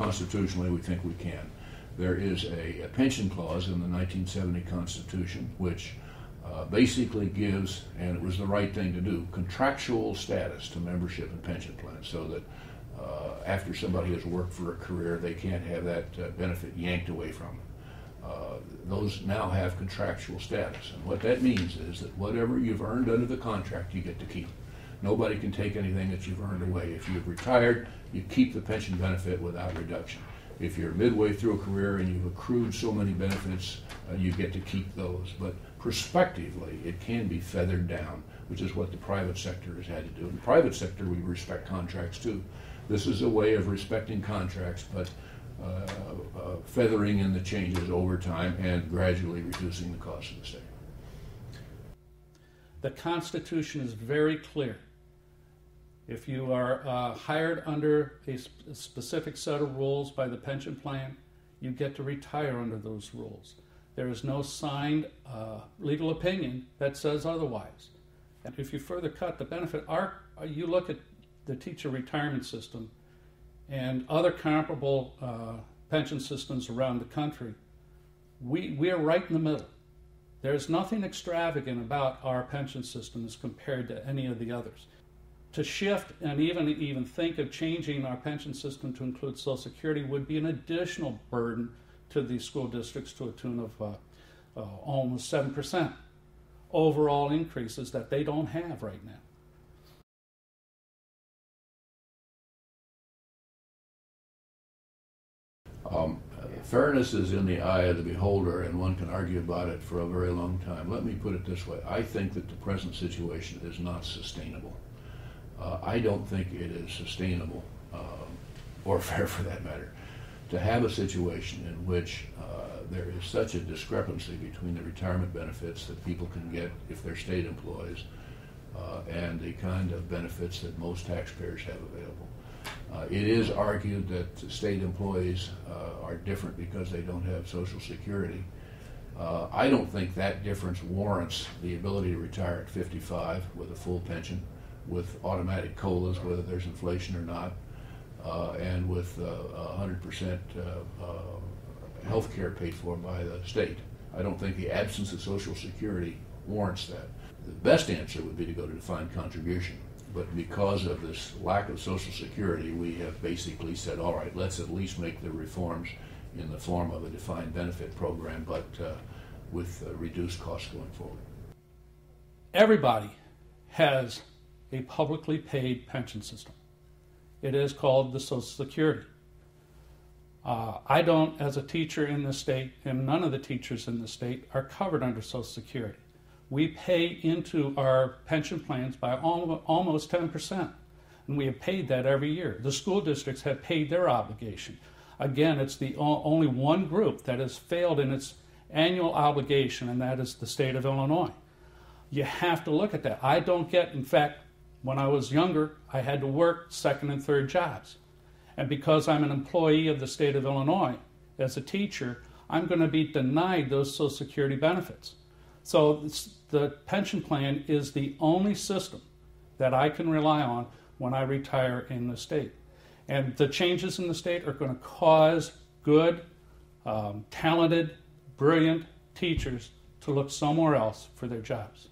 constitutionally we think we can. There is a pension clause in the 1970 Constitution which basically gives, and it was the right thing to do, contractual status to membership in pension plans, so that after somebody has worked for a career, they can't have that benefit yanked away from them. Those now have contractual status, and what that means is that whatever you've earned under the contract, you get to keep. Nobody can take anything that you've earned away. If you've retired, you keep the pension benefit without reduction. If you're midway through a career and you've accrued so many benefits, you get to keep those. But prospectively, it can be feathered down, which is what the private sector has had to do. In the private sector, we respect contracts too. This is a way of respecting contracts, but feathering in the changes over time and gradually reducing the cost of the state. The Constitution is very clear. If you are hired under a specific set of rules by the pension plan, you get to retire under those rules. There is no signed legal opinion that says otherwise. And if you further cut the benefit, you look at the teacher retirement system and other comparable pension systems around the country, we are right in the middle. There's nothing extravagant about our pension system as compared to any of the others. To shift and even think of changing our pension system to include Social Security would be an additional burden to the school districts to a tune of almost 7% overall increases that they don't have right now. Fairness is in the eye of the beholder, and one can argue about it for a very long time. Let me put it this way. I think that the present situation is not sustainable. I don't think it is sustainable, or fair for that matter, to have a situation in which there is such a discrepancy between the retirement benefits that people can get if they're state employees and the kind of benefits that most taxpayers have available. It is argued that state employees are different because they don't have Social Security. I don't think that difference warrants the ability to retire at 55 with a full pension, with automatic COLAs, whether there's inflation or not, and with 100% health care paid for by the state. I don't think the absence of Social Security warrants that. The best answer would be to go to defined contribution. But because of this lack of Social Security, we have basically said, all right, let's at least make the reforms in the form of a defined benefit program, but with reduced costs going forward. Everybody has a publicly paid pension system. It is called the Social Security. I don't, as a teacher in the state, and none of the teachers in the state are covered under Social Security. We pay into our pension plans by almost 10%, and we have paid that every year. The school districts have paid their obligation. Again, it's the only one group that has failed in its annual obligation, and that is the state of Illinois. You have to look at that. I don't get, in fact, when I was younger, I had to work second and third jobs. And because I'm an employee of the state of Illinois, as a teacher, I'm going to be denied those Social Security benefits. So the pension plan is the only system that I can rely on when I retire in the state. And the changes in the state are going to cause good, talented, brilliant teachers to look somewhere else for their jobs.